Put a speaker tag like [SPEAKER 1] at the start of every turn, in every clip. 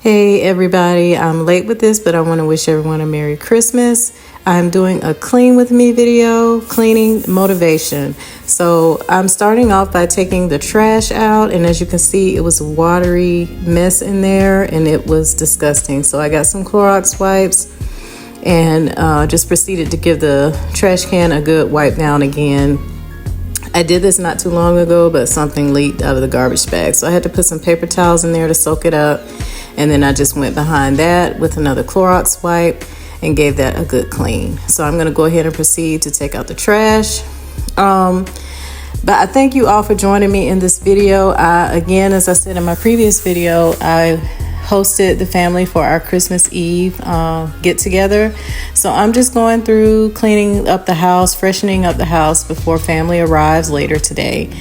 [SPEAKER 1] Hey everybody, I'm late with this, but I want to wish everyone a Merry Christmas. I'm doing a clean with me video, cleaning motivation. So I'm starting off by taking the trash out, and as you can see, it was a watery mess in there and it was disgusting. So I got some Clorox wipes and just proceeded to give the trash can a good wipe down again. I did this not too long ago, but something leaked out of the garbage bag. So I had to put some paper towels in there to soak it up. And then I just went behind that with another Clorox wipe and gave that a good clean. So I'm going to go ahead and proceed to take out the trash. But I thank you all for joining me in this video. Again, as I said in my previous video, I hosted the family for our Christmas Eve get together. So I'm just going through cleaning up the house, freshening up the house before family arrives later today.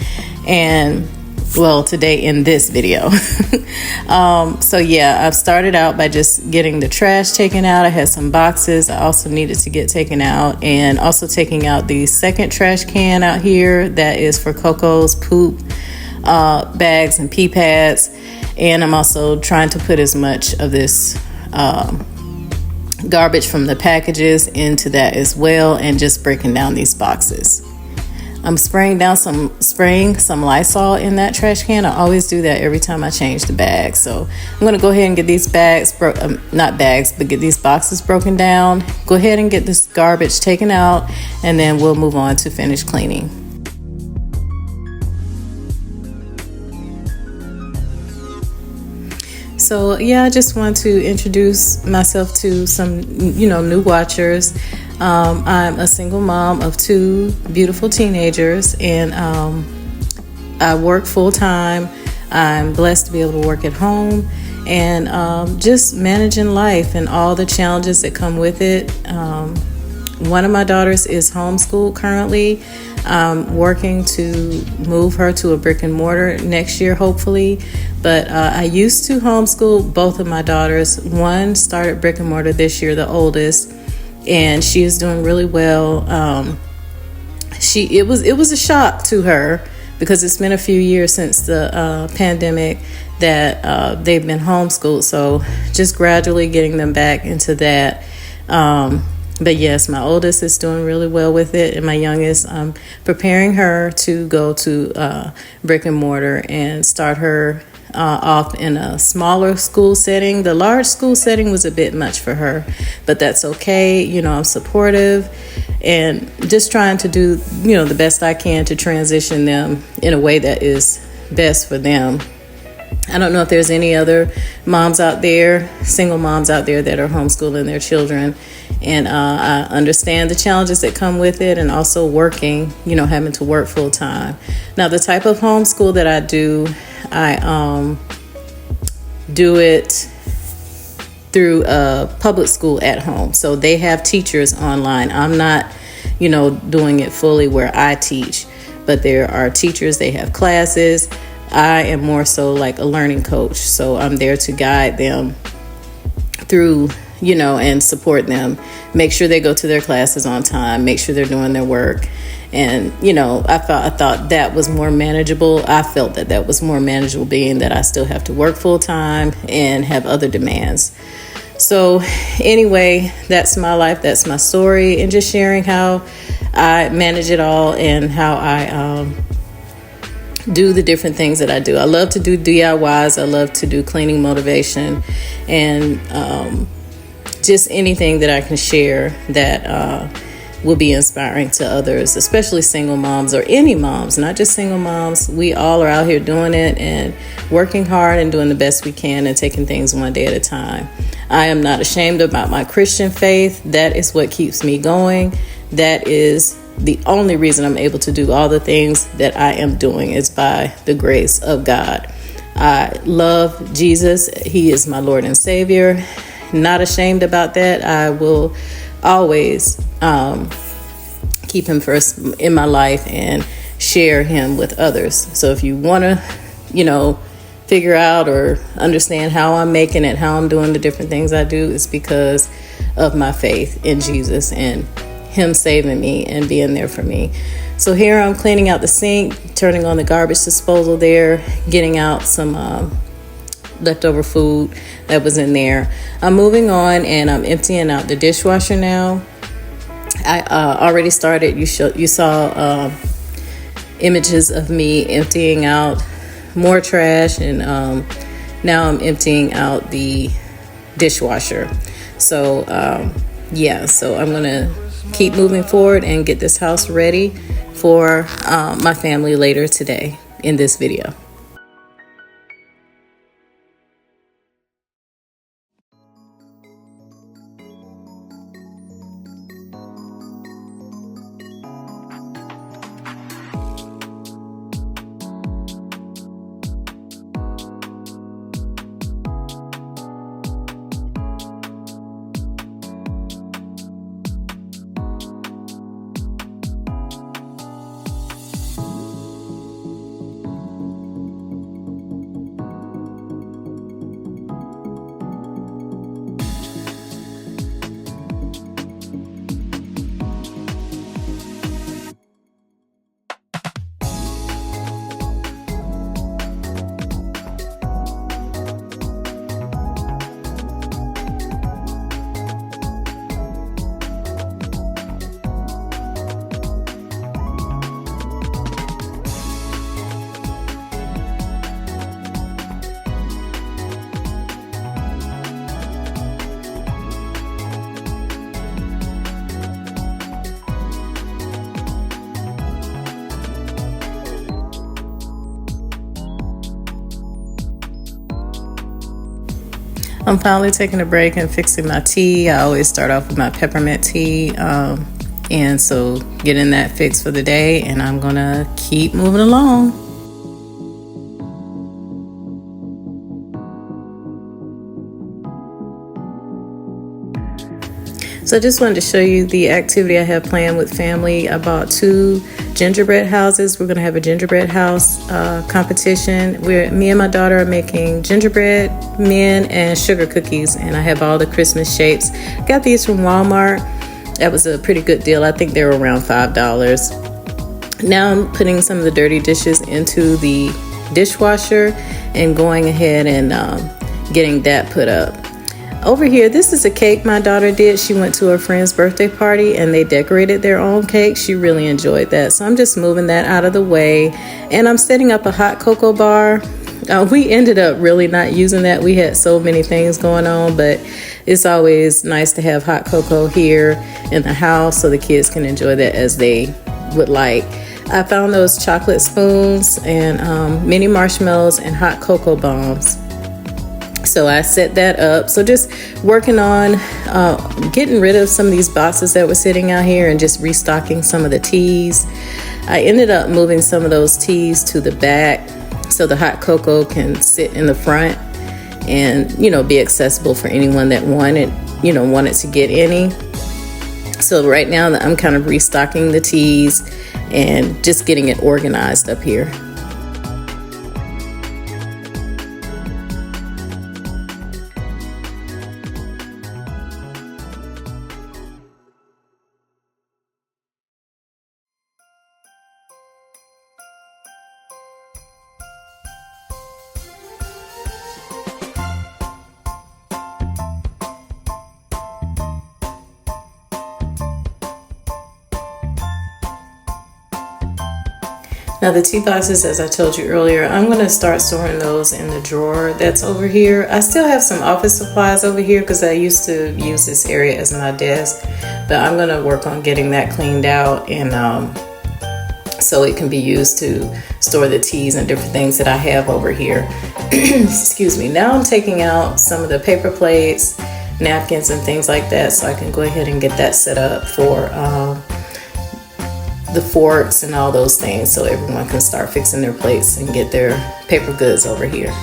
[SPEAKER 1] And well, today in this video. So yeah, I've started out by just getting the trash taken out. I had some boxes I also needed to get taken out, and also taking out the second trash can out here that is for Coco's poop bags and pee pads. And I'm also trying to put as much of this garbage from the packages into that as well, and just breaking down these boxes. I'm spraying some Lysol in that trash can. I always do that every time I change the bag. So I'm going to go ahead and get these get these boxes broken down. Go ahead and get this garbage taken out, and then we'll move on to finish cleaning. So yeah, I just want to introduce myself to some, new watchers. I'm a single mom of two beautiful teenagers, and I work full time. I'm blessed to be able to work at home, and just managing life and all the challenges that come with it. One of my daughters is homeschooled currently. I'm working to move her to a brick and mortar next year, hopefully. But I used to homeschool both of my daughters. One started brick and mortar this year, the oldest, and she is doing really well. It was a shock to her because it's been a few years since the pandemic that they've been homeschooled. So just gradually getting them back into that. But yes, my oldest is doing really well with it, and my youngest, I'm preparing her to go to brick and mortar and start her off in a smaller school setting. The large school setting was a bit much for her, but that's okay. I'm supportive and just trying to do, the best I can to transition them in a way that is best for them. I don't know if there's any other moms out there, single moms out there, that are homeschooling their children. And I understand the challenges that come with it, and also working, having to work full time. Now, the type of homeschool that I do do it through a public school at home. So they have teachers online. I'm not, doing it fully where I teach, but there are teachers, they have classes. I am more so like a learning coach. So I'm there to guide them through, and support them, make sure they go to their classes on time, make sure they're doing their work. And, I thought that was more manageable. I felt that was more manageable, being that I still have to work full time and have other demands. So anyway, that's my life. That's my story, and just sharing how I manage it all and how I, do the different things that I do. I love to do DIYs. I love to do cleaning motivation, and just anything that I can share that will be inspiring to others, especially single moms, or any moms, not just single moms. We all are out here doing it and working hard and doing the best we can and taking things one day at a time. I am not ashamed about my Christian faith. That is what keeps me going. That is the only reason I'm able to do all the things that I am doing, is by the grace of God. I love Jesus. He is my Lord and Savior. Not ashamed about that. I will always keep him first in my life and share him with others. So if you want to, figure out or understand how I'm making it, how I'm doing the different things I do, it's because of my faith in Jesus and him saving me and being there for me. So here I'm cleaning out the sink, turning on the garbage disposal there, getting out some leftover food that was in there. I'm moving on and I'm emptying out the dishwasher now. I already started. You saw images of me emptying out more trash, and now I'm emptying out the dishwasher. So so I'm gonna keep moving forward and get this house ready for my family later today in this video. I'm finally taking a break and fixing my tea. I always start off with my peppermint tea. And so getting that fixed for the day, and I'm gonna keep moving along. So I just wanted to show you the activity I have planned with family. I bought 2 gingerbread houses. We're gonna have a gingerbread house competition where me and my daughter are making gingerbread men and sugar cookies, and I have all the Christmas shapes. Got these from Walmart. That was a pretty good deal. I think they were around $5. Now I'm putting some of the dirty dishes into the dishwasher and going ahead and getting that put up. Over here, this is a cake my daughter did. She went to her friend's birthday party and they decorated their own cake. She really enjoyed that. So I'm just moving that out of the way. And I'm setting up a hot cocoa bar. We ended up really not using that. We had so many things going on, but it's always nice to have hot cocoa here in the house so the kids can enjoy that as they would like. I found those chocolate spoons and mini marshmallows and hot cocoa bombs. So I set that up. So just working on getting rid of some of these boxes that were sitting out here and just restocking some of the teas. I ended up moving some of those teas to the back so the hot cocoa can sit in the front and, be accessible for anyone that wanted to get any. So right now I'm kind of restocking the teas and just getting it organized up here. Now the tea boxes, as I told you earlier, I'm going to start storing those in the drawer that's over here. I still have some office supplies over here because I used to use this area as my desk, but I'm going to work on getting that cleaned out and so it can be used to store the teas and different things that I have over here. Excuse me. Now I'm taking out some of the paper plates, napkins, and things like that so I can go ahead and get that set up for the forks and all those things so everyone can start fixing their plates and get their paper goods over here.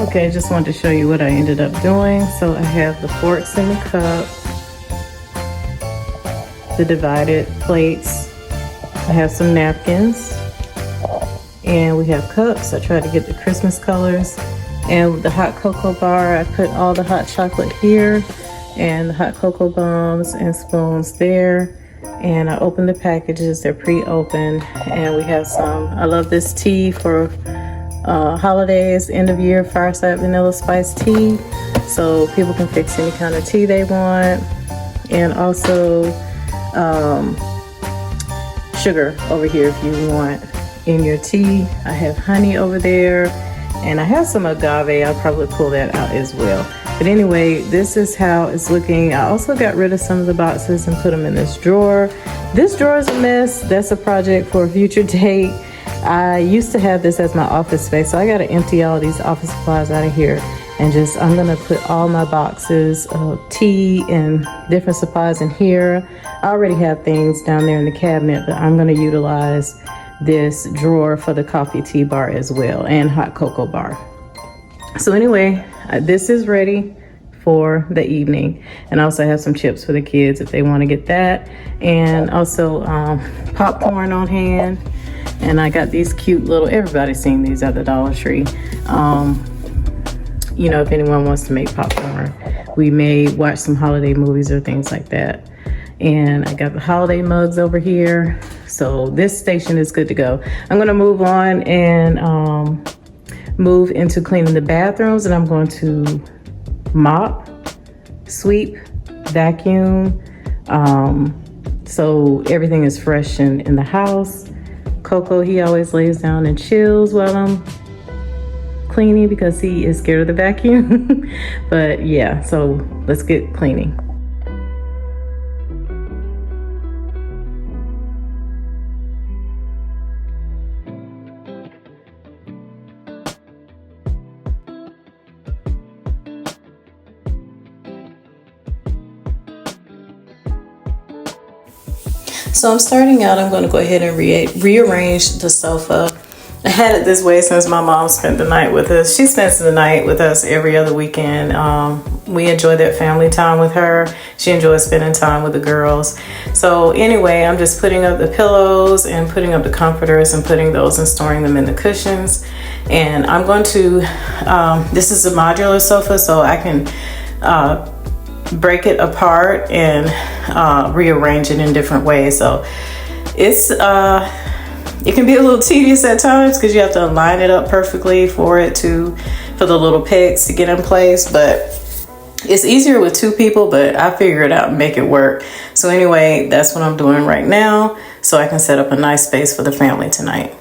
[SPEAKER 1] Okay, just wanted to show you what I ended up doing. So I have the forks in the cup, the divided plates. I have some napkins, and we have cups. I tried to get the Christmas colors. And with the hot cocoa bar, I put all the hot chocolate here and the hot cocoa bombs and spoons there. And I opened the packages, they're pre-opened. And we have some, I love this tea for holidays, end of year, fireside vanilla spice tea. So people can fix any kind of tea they want. And also sugar over here if you want in your tea. I have honey over there, and I have some agave. I'll probably pull that out as well. But anyway, this is how it's looking. I also got rid of some of the boxes and put them in this drawer. This drawer is a mess. That's a project for a future date. I used to have this as my office space, so I got to empty all these office supplies out of here and I'm gonna put all my boxes of tea and different supplies in here. I already have things down there in the cabinet, but I'm gonna utilize this drawer for the coffee tea bar as well, and hot cocoa bar. So anyway, this is ready for the evening. And I also have some chips for the kids if they want to get that. And also popcorn on hand. And I got these cute little, everybody's seen these at the Dollar Tree. You know, if anyone wants to make popcorn, we may watch some holiday movies or things like that. And I got the holiday mugs over here. So this station is good to go. I'm gonna move on and move into cleaning the bathrooms, and I'm going to mop, sweep, vacuum, so everything is fresh in the house. Coco, he always lays down and chills while I'm cleaning because he is scared of the vacuum. But yeah, so let's get cleaning. So I'm starting out, I'm going to go ahead and rearrange the sofa. I had it this way since my mom spent the night with us. She spends the night with us every other weekend. We enjoy that family time with her. She enjoys spending time with the girls. So anyway, I'm just putting up the pillows and putting up the comforters and putting those and storing them in the cushions. And I'm going to, this is a modular sofa, so I can break it apart and rearrange it in different ways. So it's it can be a little tedious at times because you have to line it up perfectly for the little pegs to get in place, but it's easier with two people, but I figure it out and make it work. So anyway, that's what I'm doing right now, so I can set up a nice space for the family tonight.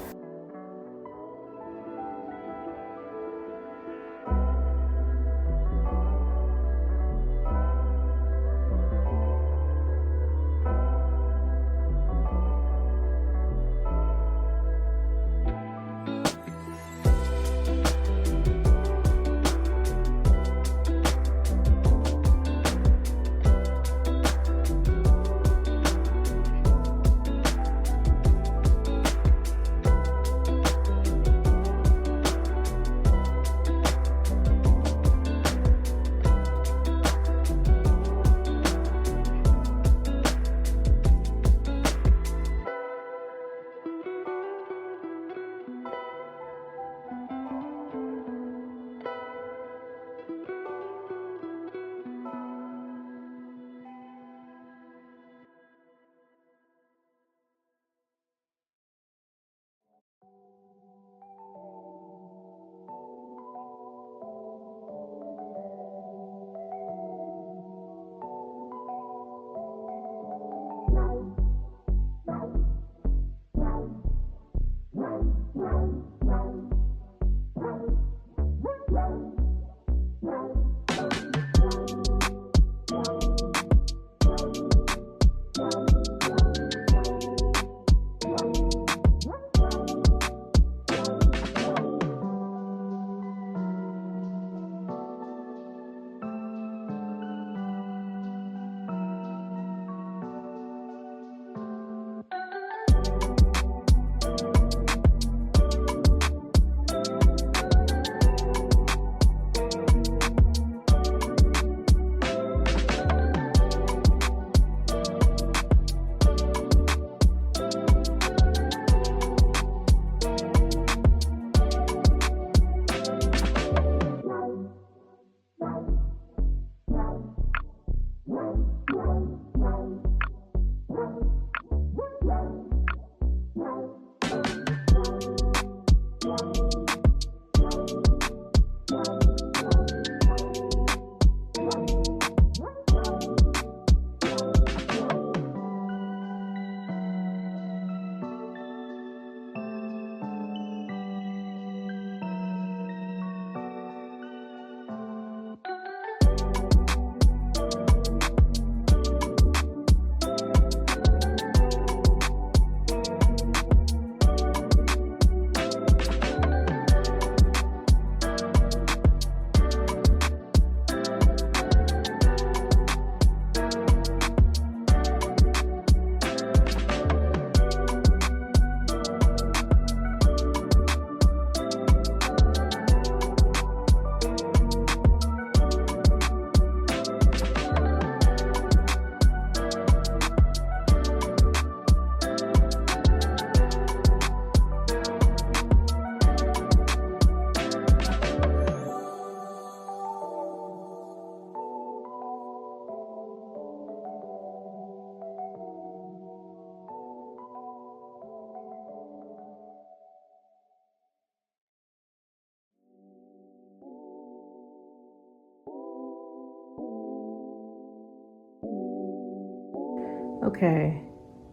[SPEAKER 1] Okay,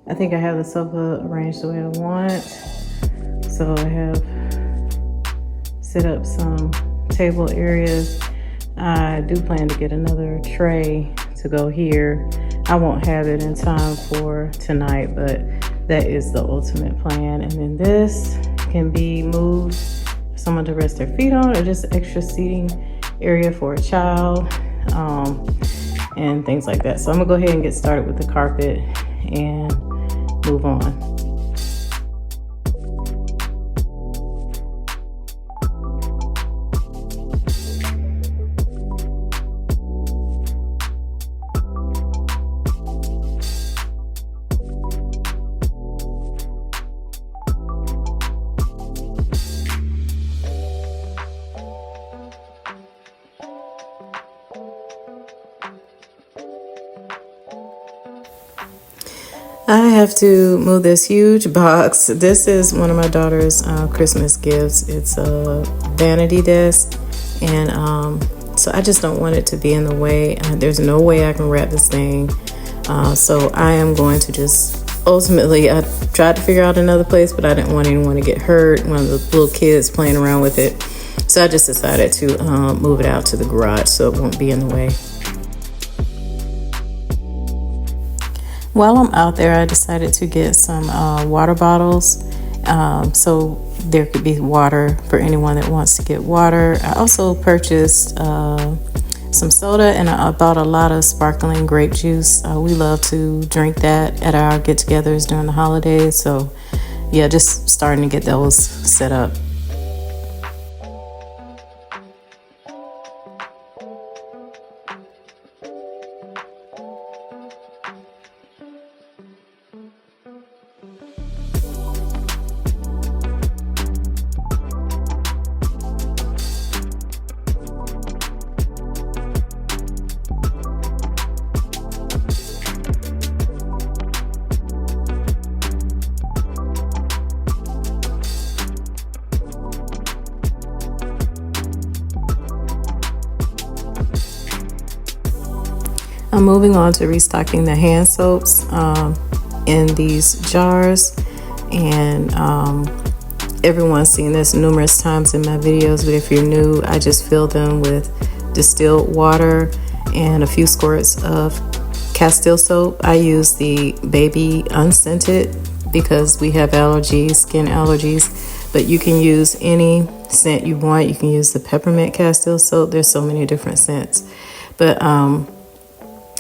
[SPEAKER 1] I think I have the sofa arranged the way I want. So I have set up some table areas. I do plan to get another tray to go here. I won't have it in time for tonight, but that is the ultimate plan. And then this can be moved for someone to rest their feet on, or just extra seating area for a child, and things like that. So I'm gonna go ahead and get started with the carpet and move on. I have to move this huge box. This is one of my daughter's Christmas gifts. It's a vanity desk, and so I just don't want it to be in the way. There's no way I can wrap this thing, so I am going to just ultimately, I tried to figure out another place, but I didn't want anyone to get hurt, one of the little kids playing around with it. So I just decided to move it out to the garage so it won't be in the way. While I'm out there, I decided to get some water bottles, so there could be water for anyone that wants to get water. I also purchased some soda, and I bought a lot of sparkling grape juice. We love to drink that at our get-togethers during the holidays, so yeah, just starting to get those set up. I'm moving on to restocking the hand soaps in these jars, and everyone's seen this numerous times in my videos, but if you're new, I just fill them with distilled water and a few squirts of Castile soap. I use the baby unscented because we have allergies, skin allergies, but you can use any scent you want. You can use the peppermint Castile soap. There's so many different scents, but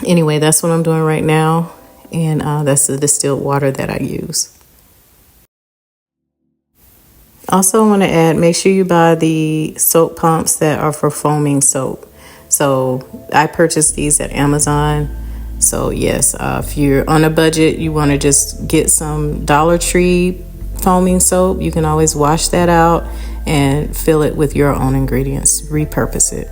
[SPEAKER 1] anyway, that's what I'm doing right now, and that's the distilled water that I use. Also, I want to add, make sure you buy the soap pumps that are for foaming soap. So I purchased these at Amazon. So yes, if you're on a budget, you want to just get some Dollar Tree foaming soap. You can always wash that out and fill it with your own ingredients, repurpose it.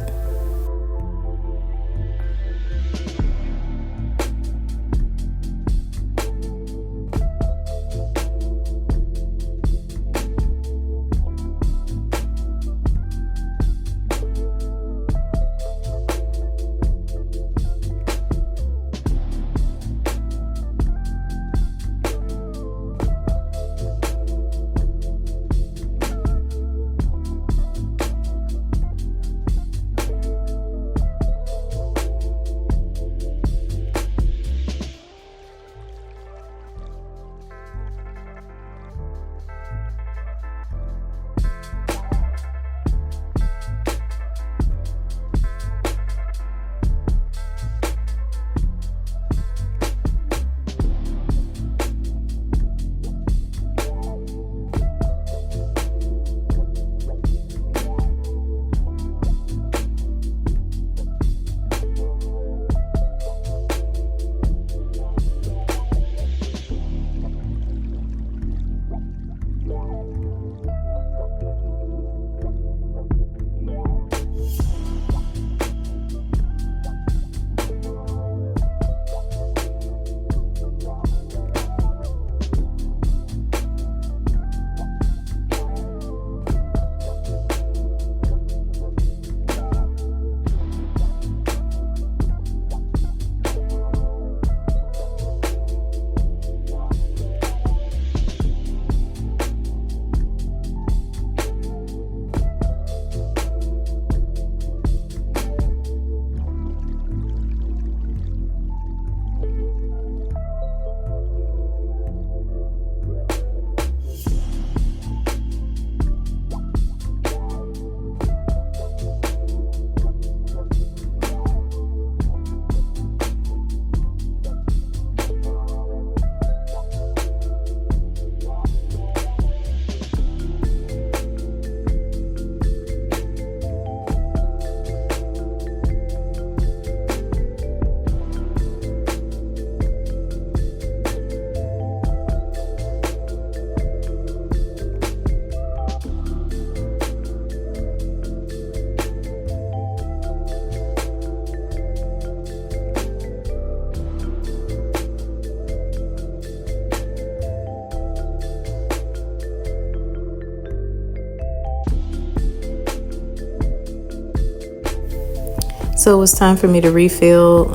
[SPEAKER 1] So it was time for me to refill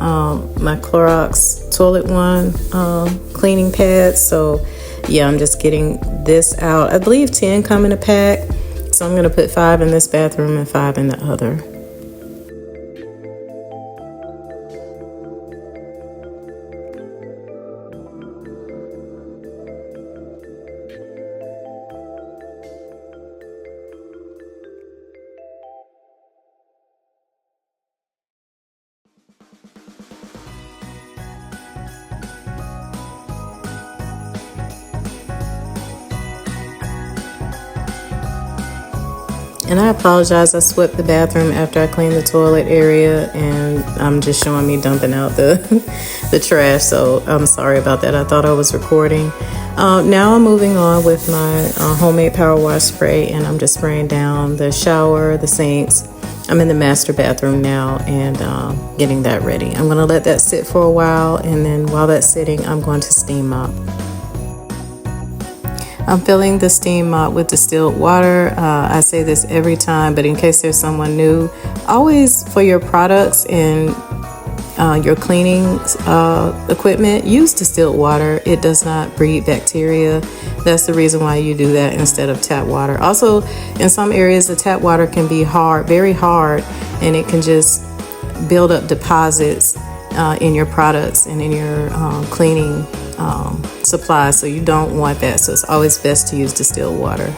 [SPEAKER 1] my Clorox toilet one cleaning pad. So yeah, I'm just getting this out. I believe 10 come in a pack. So I'm going to put 5 in this bathroom and 5 in the other. And I apologize, I swept the bathroom after I cleaned the toilet area, and I'm just showing me dumping out the the trash, so I'm sorry about that. I thought I was recording. Now I'm moving on with my homemade power wash spray, and I'm just spraying down the shower, the sinks. I'm in the master bathroom now and getting that ready. I'm going to let that sit for a while, and then while that's sitting, I'm going to steam mop. I'm filling the steam mop with distilled water. I say this every time, but in case there's someone new, always for your products and your cleaning equipment, use distilled water. It does not breed bacteria. That's the reason why you do that instead of tap water. Also, in some areas, the tap water can be hard, very hard, and it can just build up deposits in your products and in your cleaning supplies, so you don't want that. So it's always best to use distilled water.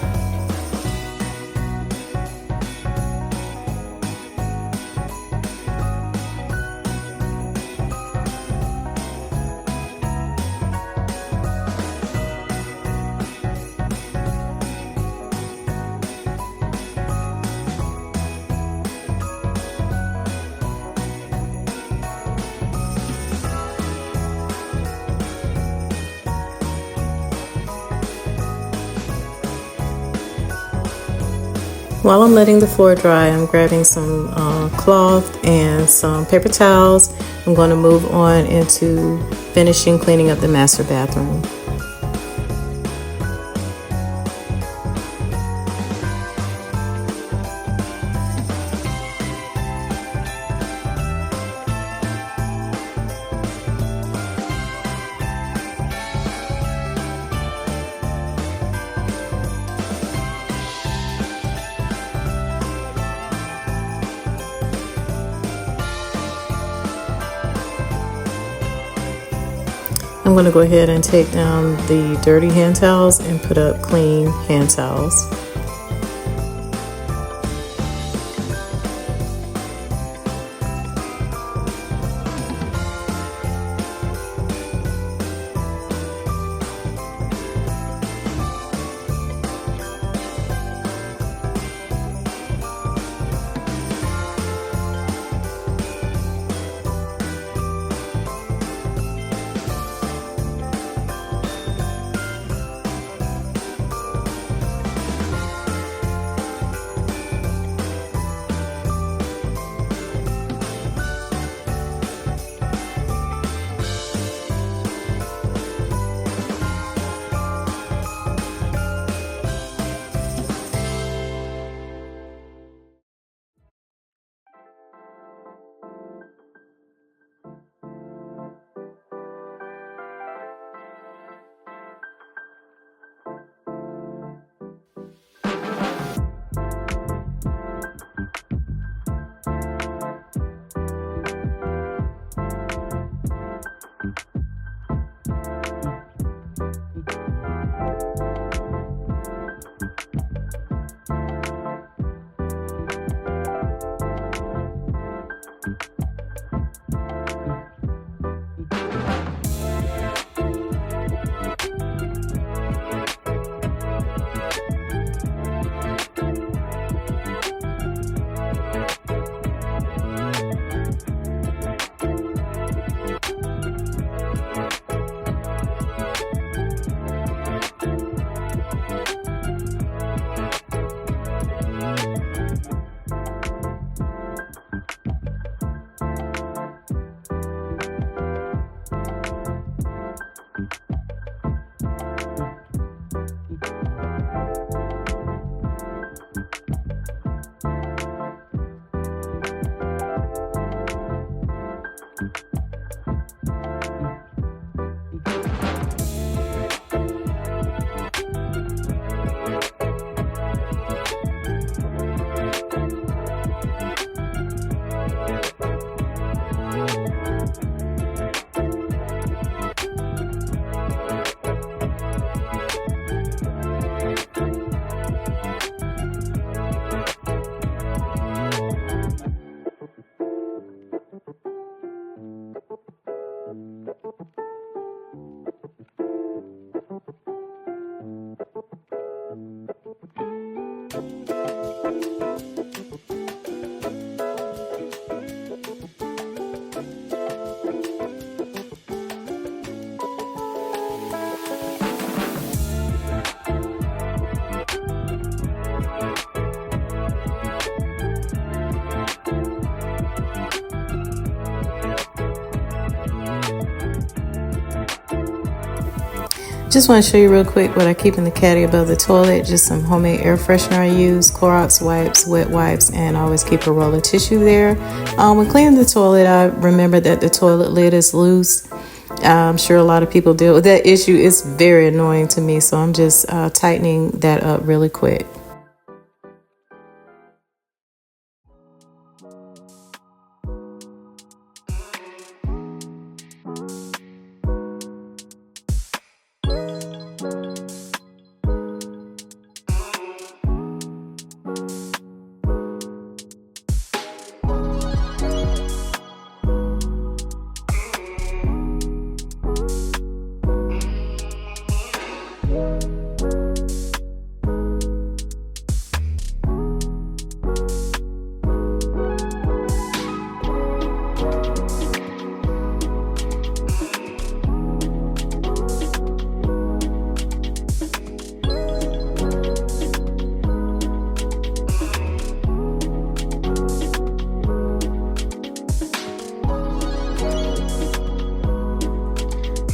[SPEAKER 1] While I'm letting the floor dry, I'm grabbing some cloth and some paper towels. I'm going to move on into finishing cleaning up the master bathroom. I'm going to go ahead and take down the dirty hand towels and put up clean hand towels. Just want to show you real quick what I keep in the caddy above the toilet. Just some homemade air freshener I use, Clorox wipes, wet wipes, and I always keep a roll of tissue there. When cleaning the toilet, I remember that the toilet lid is loose. I'm sure a lot of people deal with that issue. It's very annoying to me, so I'm just tightening that up really quick.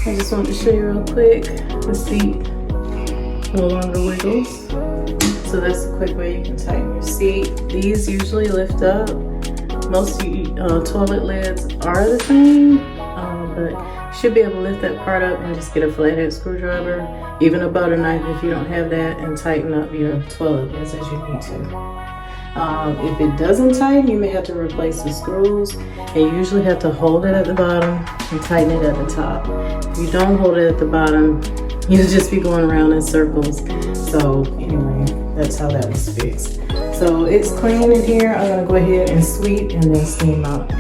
[SPEAKER 1] I just wanted to show you real quick, the seat no longer wiggles. So that's a quick way you can tighten your seat. These usually lift up. Most toilet lids are the same, but you should be able to lift that part up and just get a flathead screwdriver, even a butter knife if you don't have that, and tighten up your toilet lids as you need to. If it doesn't tighten, you may have to replace the screws, and you usually have to hold it at the bottom and tighten it at the top. If you don't hold it at the bottom, you'll just be going around in circles. So anyway, that's how that was fixed. So it's clean in here. I'm gonna go ahead and sweep and then steam up.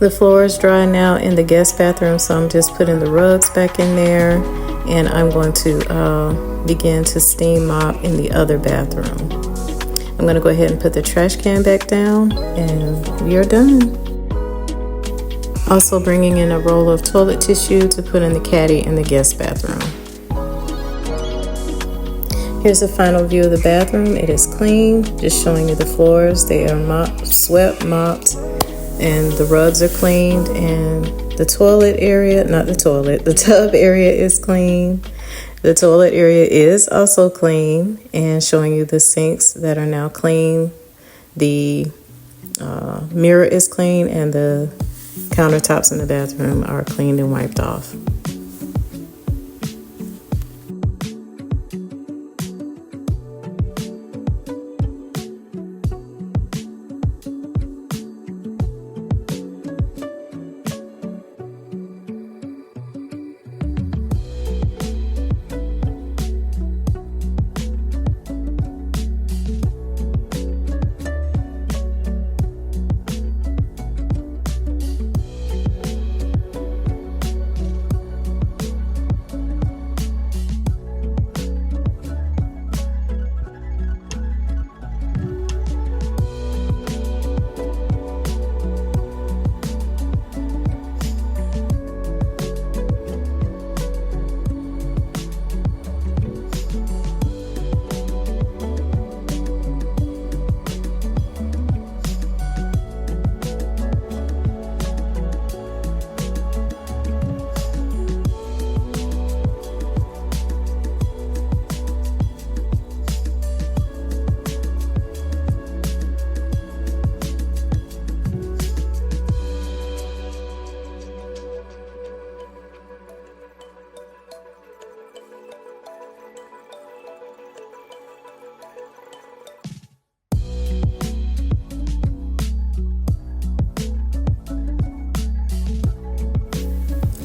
[SPEAKER 1] The floor is dry now in the guest bathroom, so I'm just putting the rugs back in there, and I'm going to begin to steam mop in the other bathroom. I'm going to go ahead and put the trash can back down, and we are done. Also bringing in a roll of toilet tissue to put in the caddy in the guest bathroom. Here's a final view of the bathroom. It is clean. Just showing you the floors. They are swept, mopped, and the rugs are cleaned. And the toilet area, not the toilet, the tub area is clean. The toilet area is also clean, and showing you the sinks that are now clean. The mirror is clean, and the countertops in the bathroom are cleaned and wiped off.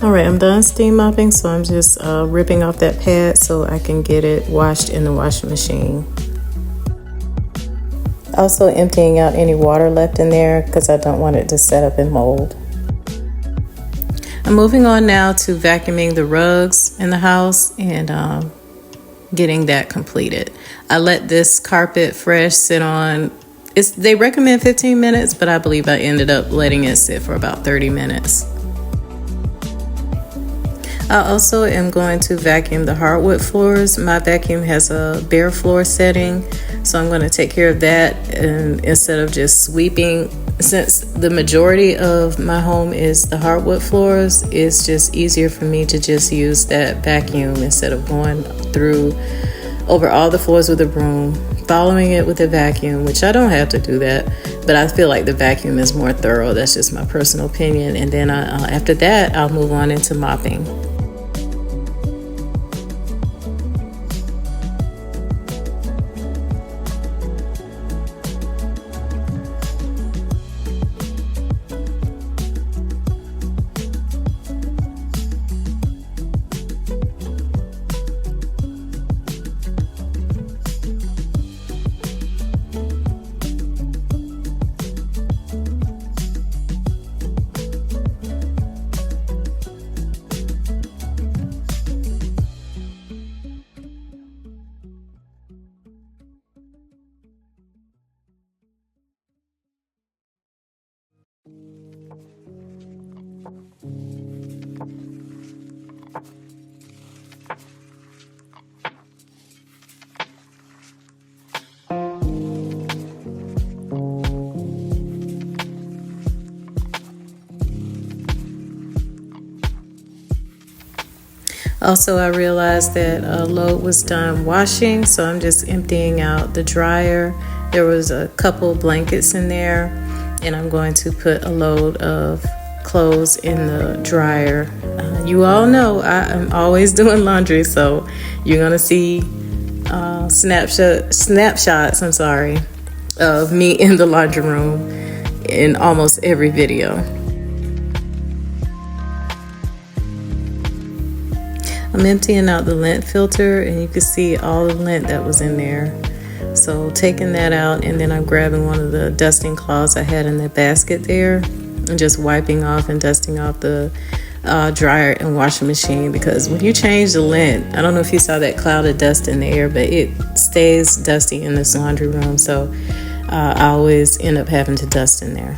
[SPEAKER 1] All right, I'm done steam mopping, so I'm just ripping off that pad so I can get it washed in the washing machine. Also emptying out any water left in there because I don't want it to set up and mold. I'm moving on now to vacuuming the rugs in the house and getting that completed. I let this carpet fresh sit on. They recommend 15 minutes, but I believe I ended up letting it sit for about 30 minutes. I also am going to vacuum the hardwood floors. My vacuum has a bare floor setting, so I'm going to take care of that. And instead of just sweeping, since the majority of my home is the hardwood floors, it's just easier for me to just use that vacuum instead of going through over all the floors with a broom, following it with a vacuum, which I don't have to do that, but I feel like the vacuum is more thorough. That's just my personal opinion. And then after that, I'll move on into mopping. Also, I realized that a load was done washing, so I'm just emptying out the dryer. There was a couple blankets in there, and I'm going to put a load of clothes in the dryer. You all know I'm always doing laundry, so you're going to see snapshots of me in the laundry room in almost every video. I'm emptying out the lint filter, and you can see all the lint that was in there. So taking that out, and then I'm grabbing one of the dusting cloths I had in the basket there and just wiping off and dusting off the dryer and washing machine, because when you change the lint, I don't know if you saw that cloud of dust in the air, but it stays dusty in this laundry room, so I always end up having to dust in there.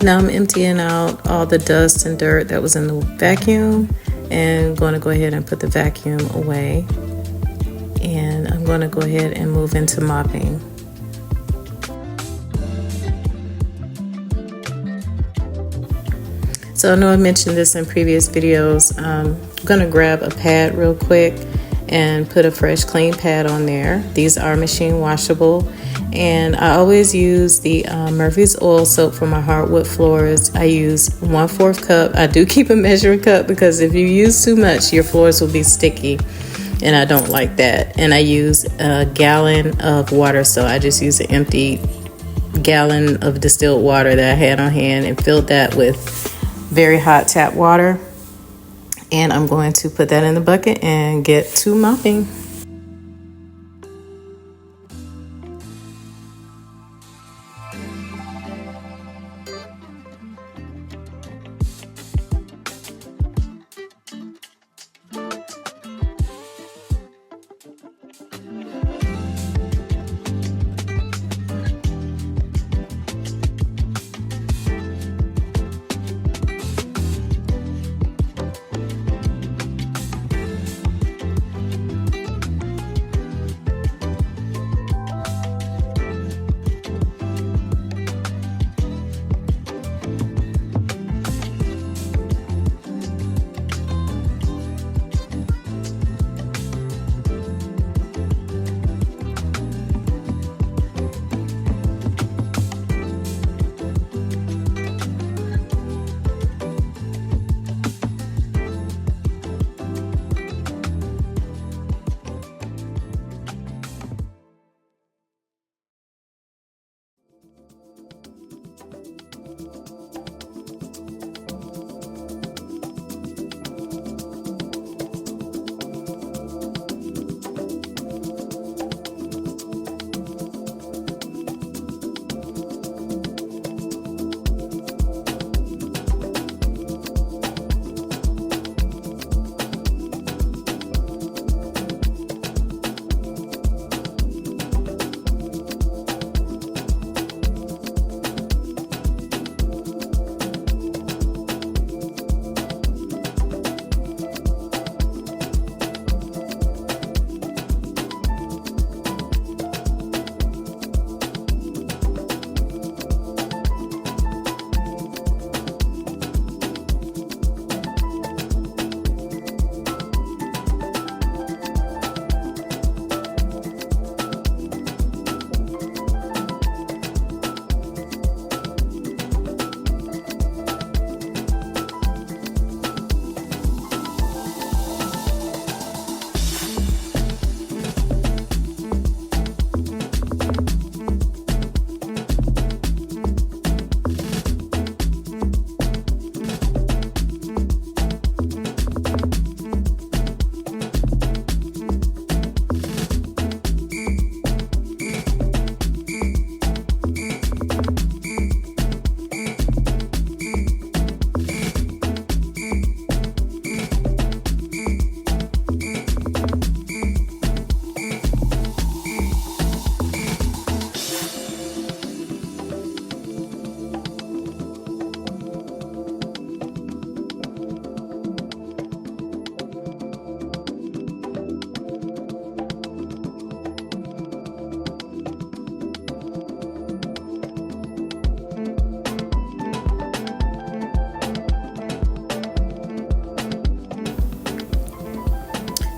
[SPEAKER 1] Now I'm emptying out all the dust and dirt that was in the vacuum and going to go ahead and put the vacuum away. And I'm going to go ahead and move into mopping. So I know I mentioned this in previous videos. I'm going to grab a pad real quick and put a fresh clean pad on there. These are machine washable, and I always use the Murphy's oil soap for my hardwood floors. I use 1/4 cup. I do keep a measuring cup because if you use too much, your floors will be sticky, and I don't like that. And I use a gallon of water, so I just use an empty gallon of distilled water that I had on hand and filled that with very hot tap water. And I'm going to put that in the bucket and get to mopping.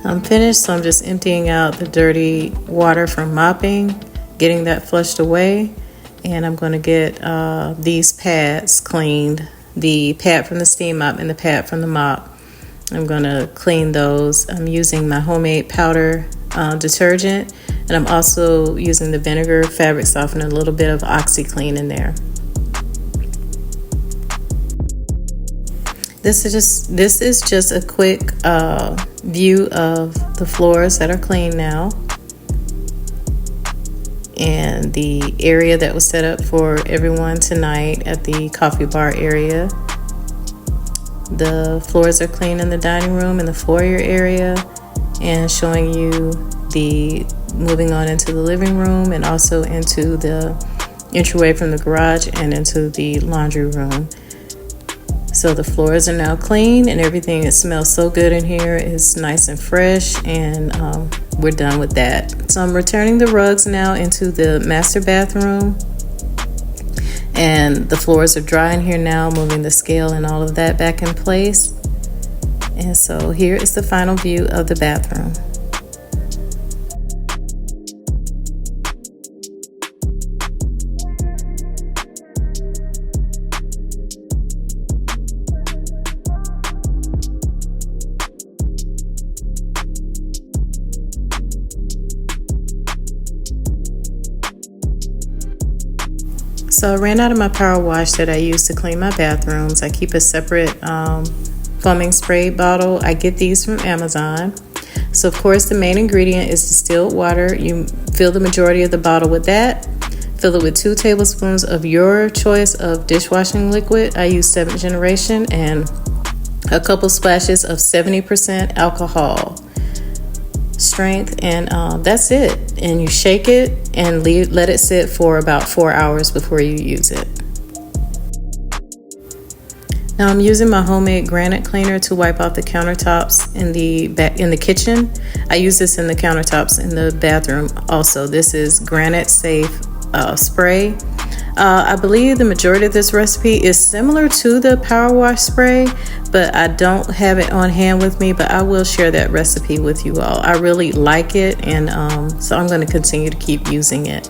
[SPEAKER 1] I'm finished, so I'm just emptying out the dirty water from mopping, getting that flushed away, and I'm going to get these pads cleaned, the pad from the steam mop and the pad from the mop. I'm going to clean those. I'm using my homemade powder detergent, and I'm also using the vinegar fabric softener, a little bit of OxyClean in there. This is just a quick view of the floors that are clean now, and the area that was set up for everyone tonight at the coffee bar area. The floors are clean in the dining room and the foyer area, and showing you the moving on into the living room and also into the entryway from the garage and into the laundry room. So the floors are now clean and everything, it smells so good in here. It's nice and fresh, and we're done with that. So I'm returning the rugs now into the master bathroom, and the floors are dry in here now, moving the scale and all of that back in place. And so here is the final view of the bathroom. So I ran out of my power wash that I use to clean my bathrooms. I keep a separate foaming spray bottle. I get these from Amazon. So of course the main ingredient is distilled water. You fill the majority of the bottle with that. Fill it with 2 tablespoons of your choice of dishwashing liquid. I use 7th generation, and a couple splashes of 70% alcohol strength, and that's it. And you shake it and let it sit for about 4 hours before you use it. Now I'm using my homemade granite cleaner to wipe off the countertops in the kitchen. I use this in the countertops in the bathroom also. This is granite safe spray. I believe the majority of this recipe is similar to the power wash spray, but I don't have it on hand with me, but I will share that recipe with you all. I really like it, and so I'm going to continue to keep using it.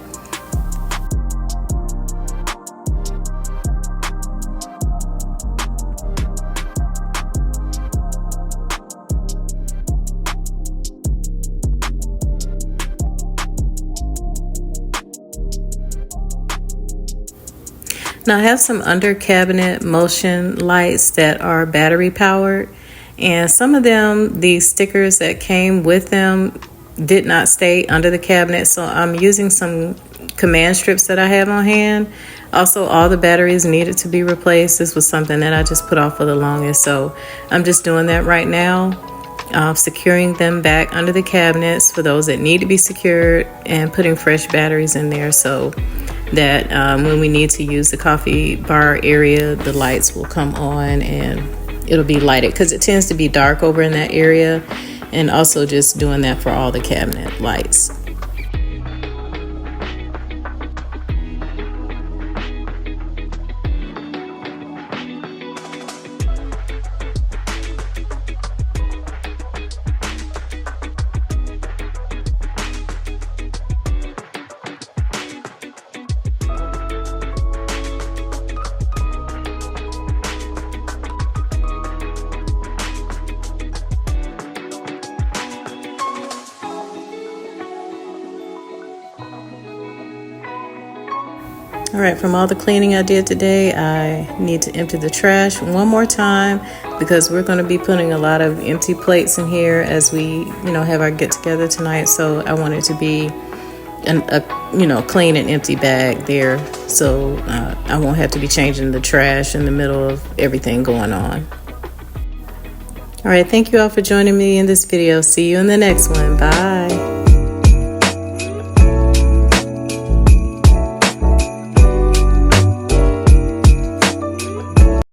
[SPEAKER 1] Now I have some under cabinet motion lights that are battery powered, and some of them, the stickers that came with them did not stay under the cabinet, so I'm using some command strips that I have on hand. Also, all the batteries needed to be replaced. This was something that I just put off for the longest, so I'm just doing that right now. Securing them back under the cabinets for those that need to be secured, and putting fresh batteries in there so that when we need to use the coffee bar area, the lights will come on and it'll be lighted, because it tends to be dark over in that area. And also just doing that for all the cabinet lights. All right, from all the cleaning I did today, I need to empty the trash one more time, because we're going to be putting a lot of empty plates in here as we, have our get together tonight. So I want it to be a clean and empty bag there, so I won't have to be changing the trash in the middle of everything going on. All right, thank you all for joining me in this video. See you in the next one. Bye.